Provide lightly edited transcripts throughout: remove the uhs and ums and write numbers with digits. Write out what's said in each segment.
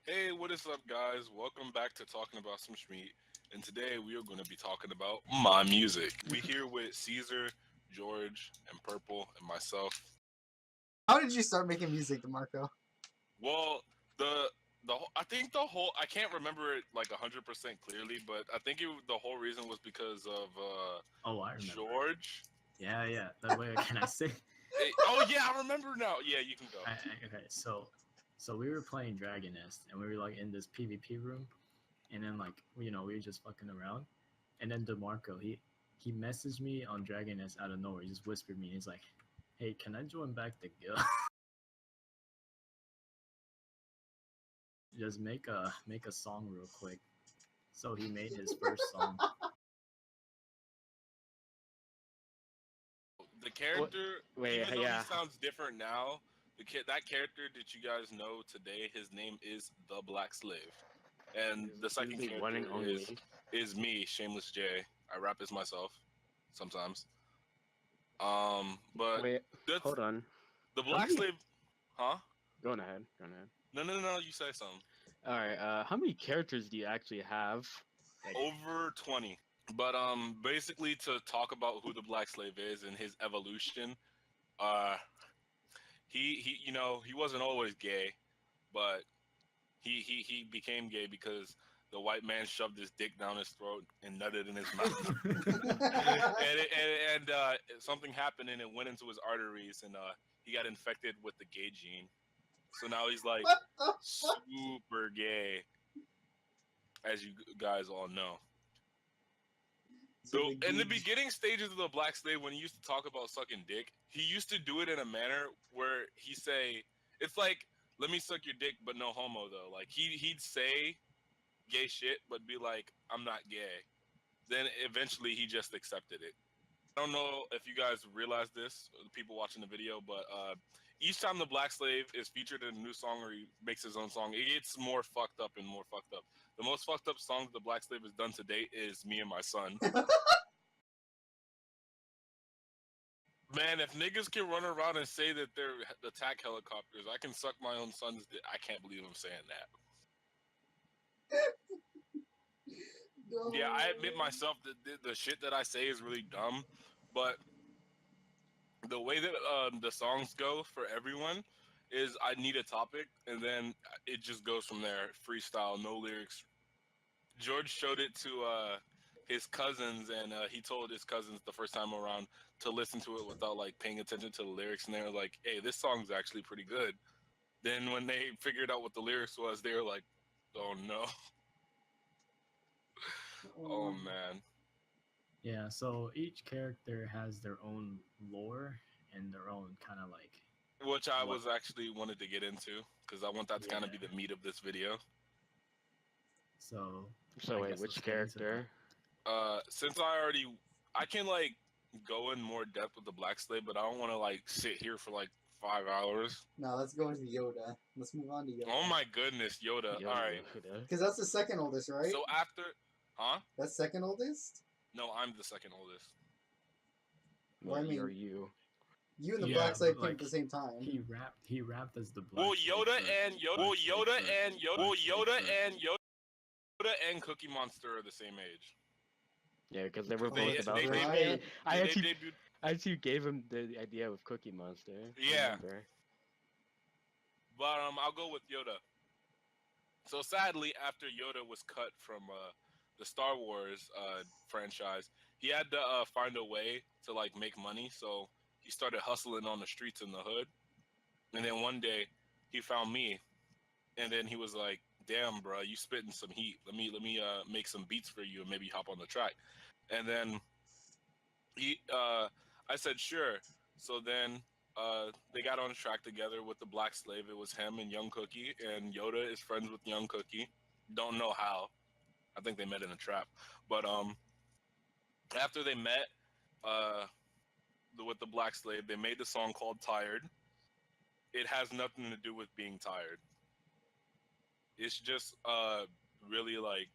Hey, what is up, guys? Welcome back to Talking About Some Shmeat. And today we are going to be talking about my music. We here with Caesar, George, and Purple, and myself. How did you start making music, DeMarco? Well, I think the whole I can't remember it like 100% clearly, but I think the whole reason was because of Oh, I remember. George. Yeah. That way, can I say? Oh yeah, I remember now. Yeah, you can go. Okay, so we were playing Dragon Nest, and we were like in this PvP room, and then like we were just fucking around, and then Demarco he messaged me on Dragon Nest out of nowhere. He just whispered me. He's like, "Hey, can I join back the guild? Just make a song real quick." So he made his first song. The character, Wait, even though yeah. he sounds different now, that character that you guys know today, his name is the Black Slave, and the second The one and character only. is me, Shameless J. I rap as myself sometimes. But Wait, that's hold on. the How Black many? Slave, huh? Going ahead. Going ahead. No. You say something. All right. How many characters do you actually have? Like, Over 20. But basically to talk about who the Black Slave is and his evolution, uh, he wasn't always gay, but he became gay because the white man shoved his dick down his throat and nutted in his mouth, and something happened and it went into his arteries, and he got infected with the gay gene. So now he's like What the fuck? super gay, as you guys all know. So in the beginning stages of the Black Slave, when he used to talk about sucking dick, he used to do it in a manner where he say, "It's like, let me suck your dick, but no homo though." Like he'd say gay shit, but be like, "I'm not gay." Then eventually he just accepted it. I don't know if you guys realize this, the people watching the video, but each time the Black Slave is featured in a new song or he makes his own song, it gets more fucked up and more fucked up. The most fucked up song the Black Slave has done to date is "Me and My Son." Man, if niggas can run around and say that they're attack helicopters, I can suck my own son's dick. I can't believe I'm saying that. No. Yeah, I admit myself that the shit that I say is really dumb, but the way that the songs go for everyone is I need a topic, and then it just goes from there. Freestyle, no lyrics. George showed it to his cousins, and he told his cousins the first time around to listen to it without like paying attention to the lyrics, and they were like, "Hey, this song's actually pretty good." Then when they figured out what the lyrics was, they were like, "Oh no, oh man." Yeah, so each character has their own lore and their own kind of like Which I what. was actually wanted to get into because I want that to kind of be the meat of this video. So so I wait, guess which let's get into that. character? Since I can like go in more depth with the Black Slave, but I don't want to like sit here for like 5 hours. No, let's go into Yoda. Let's move on to Yoda. Oh my goodness, Yoda. Yo, All right. Because that's the second oldest, right? So after, huh? That's second oldest? No, I'm the second oldest. Well, I mean- You're you. You and the Yeah, Black Slave but, came like, at the same time. He rapped as the Black Well, Slave Yoda first. and Yoda. Well, Black Slave Yoda first. and Yoda. Well, Black Slave Yoda first. and Yoda and Cookie Monster are the same age. Yeah, because they were They- both about. they- Hey, they- I They actually, debuted. I actually gave him the idea with Cookie Monster. Yeah. Remember? But I'll go with Yoda. So sadly, after Yoda was cut from the Star Wars franchise, he had to find a way to like make money. So he started hustling on the streets in the hood. And then one day, he found me, and then he was like, "Damn, bro, you spitting some heat. Let me make some beats for you and maybe hop on the track." And then I said sure. So then they got on the track together with the Black Slave. It was him and Young Cookie, and Yoda is friends with Young Cookie. Don't know how. I think they met in a trap. But after they met with the Black Slave, they made the song called "Tired." It has nothing to do with being tired. It's just really like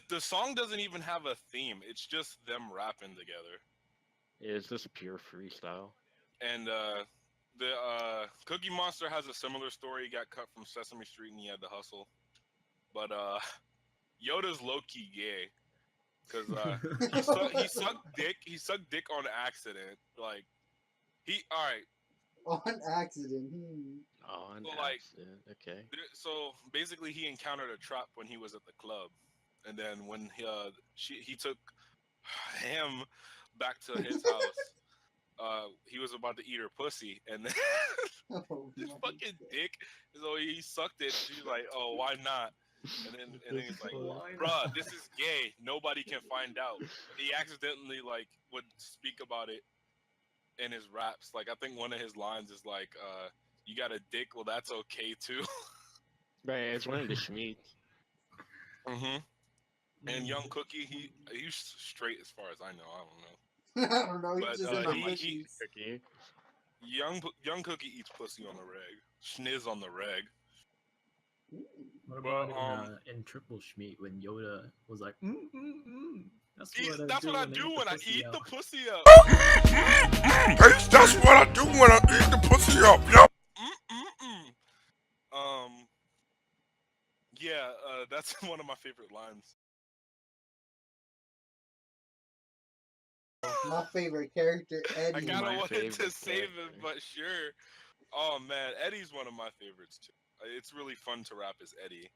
the song doesn't even have a theme. It's just them rapping together. It's just pure freestyle. And The Cookie Monster has a similar story. He got cut from Sesame Street and he had to hustle. But Yoda's low key gay because he sucked dick. He sucked dick on accident. Like he all right. On accident. Hmm. Oh, an So like accident. Okay. so basically he encountered a trap when he was at the club, and then when he took him back to his house. He was about to eat her pussy, and then Oh this my fucking God. dick. So he sucked it. She's like, "Oh, why not?" And then he's like, Why "Bruh, not? this is gay. Nobody can find out." He accidentally like would speak about it in his raps. Like I think one of his lines is like, "You got a dick? Well, that's okay too." Right, it's one of the Shmeat. hmm And Mm. Young Cookie, he's straight as far as I know. I don't know, I don't know. He's but just in the he bushes. Okay. Young Cookie eats pussy on the reg, schniz on the reg. Ooh. What But about in Triple Schmeat when Yoda was like, That's what I that's do what I when I do eat the when I pussy eat out. the pussy up. Bitch, that's what I do when I eat the pussy up, yo. Mm-mm-mm. Um, yeah, that's one of my favorite lines. My favorite character, I Eddie. kind of My wanted to favorite save it, character. but sure. Oh man, Eddie's one of my favorites too. It's really fun to rap as Eddie,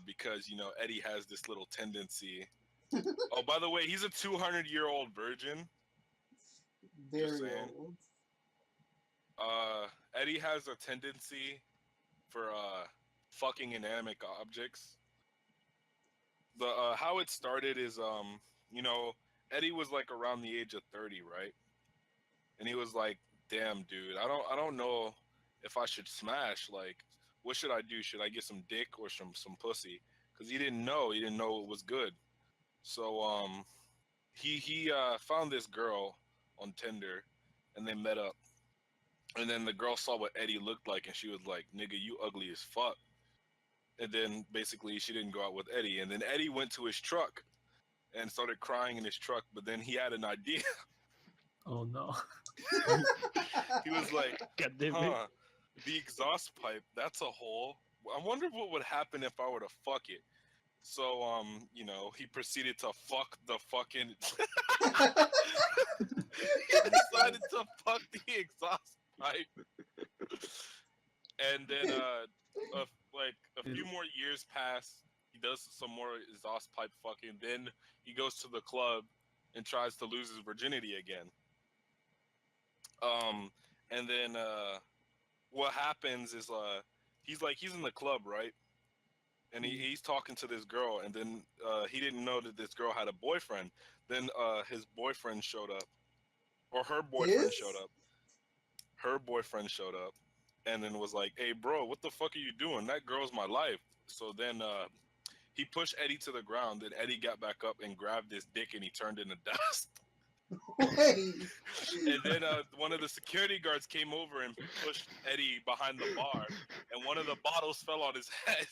because Eddie has this little tendency. Oh, by the way, he's a 200-year-old virgin. Just Very saying. old. Eddie has a tendency for fucking inanimate objects. The how it started is Eddie was like around the age of 30, right? And he was like, "Damn, dude, I don't know if I should smash. Like, what should I do? Should I get some dick or some pussy?" Because he didn't know it was good. So he found this girl on Tinder, and they met up. And then the girl saw what Eddie looked like, and she was like, "Nigga, you ugly as fuck." And then basically she didn't go out with Eddie. And then Eddie went to his truck and started crying in his truck. But then he had an idea. Oh no. He was like, God damn it. "Huh, the exhaust pipe, that's a hole. I wonder what would happen if I were to fuck it." So he proceeded to fuck the fucking he decided to fuck the exhaust pipe. And then like a few more years pass. He does some more exhaust pipe fucking. Then he goes to the club and tries to lose his virginity again. Um, and then what happens is he's in the club, right? And he's talking to this girl, and then he didn't know that this girl had a boyfriend. Then his boyfriend showed up, or her boyfriend showed His? up. Her boyfriend showed up, and then was like, "Hey, bro, what the fuck are you doing? That girl's my life." So then he pushed Eddie to the ground. Then Eddie got back up and grabbed his dick, and he turned into dust. Wait. And then one of the security guards came over and pushed Eddie behind the bar, and one of the bottles fell on his head.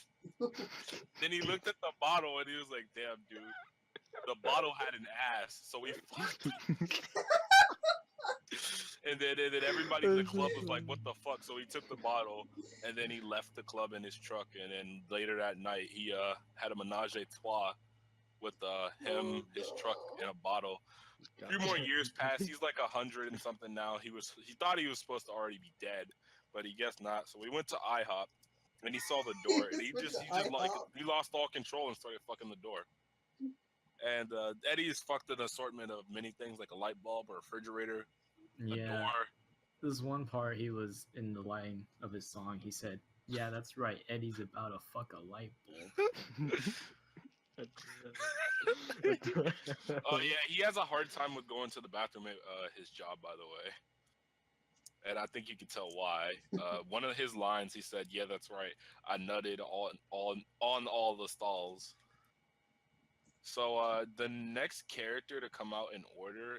Then he looked at the bottle and he was like, "Damn, dude, the bottle had an ass." So we fucked. And then everybody in the club was like, "What the fuck?" So he took the bottle and then he left the club in his truck. And then later that night, he had a menage a trois with him, Oh, his truck, no. and a bottle. A few more years passed. He's like 100 and something now. He thought he was supposed to already be dead, but he guess not. So we went to IHOP, and he saw the door, and Went to he just like IHOP. he lost all control and started fucking the door. And Eddie's fucked an assortment of many things like a light bulb, a refrigerator, a Yeah. door. This one part he was in the line of his song, he said, "Yeah, that's right, Eddie's about to fuck a light bulb." Oh yeah, he has a hard time with going to the bathroom at his job, by the way. And I think you can tell why. One of his lines, he said, "Yeah, that's right. I nutted on all the stalls." So the next character to come out in order,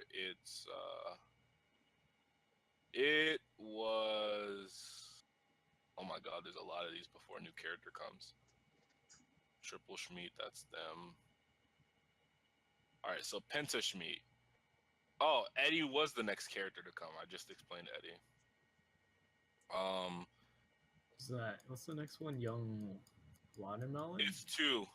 it was. Oh my God, there's a lot of these before a new character comes. Triple Schmeat, that's them. All right, so Penta Schmeat. Oh, Eddie was the next character to come. I just explained Eddie. Um, What's that? What's the next one? Young Watermelon? it's two.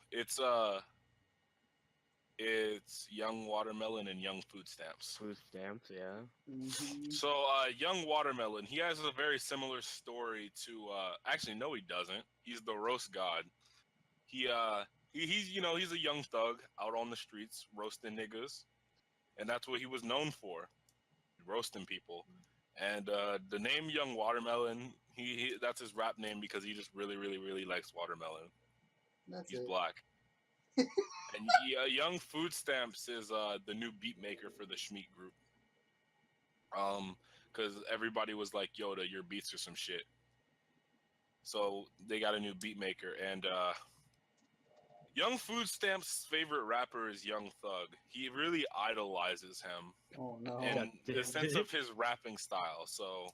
It's Young Watermelon and Young Food Stamps. Food stamps, yeah. Mhm. So, Young Watermelon, he has a very similar story to. Actually, no, he doesn't. He's the roast god. He, he's he's a young thug out on the streets roasting niggas, and that's what he was known for, roasting people. And the name Young Watermelon, he that's his rap name because he just really, really, really likes watermelon. That's He's it. black. And Young Food Stamps is the new beat maker for the Shmeat group. Because everybody was like, Yoda, your beats are some shit. So they got a new beat maker, and Young Food Stamp's favorite rapper is Young Thug. He really idolizes him Oh no. in God the damn sense it. of his rapping style. So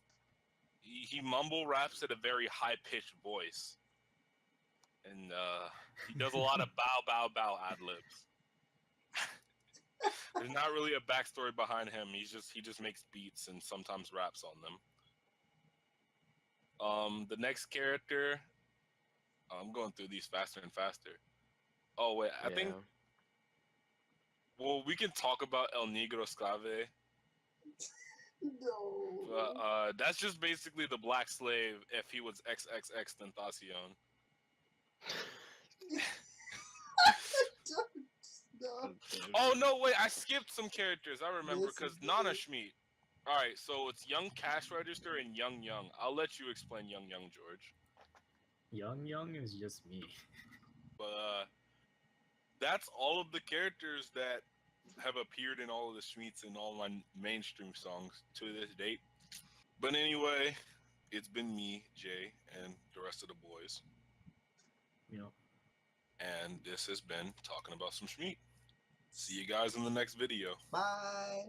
he mumble raps at a very high pitched voice, and he does a lot of bow bow bow ad libs. There's not really a backstory behind him. He just makes beats and sometimes raps on them. The next character, I'm going through these faster and faster. Oh wait, I think Yeah. well we can talk about El Negro Esclave. No. That's just basically the black slave if he was XXX Tentacion. No. Oh no, wait, I skipped some characters. I remember This because is Nana good. Shmeat. All right, so it's Young Cash Register and Young Young. I'll let you explain Young Young, George. Young is just me. But that's all of the characters that have appeared in all of the Shmeats and all my mainstream songs to this date. But anyway, it's been me, Jay, and the rest of the boys. You know. And this has been Talking About Some Shmeat. See you guys in the next video. Bye.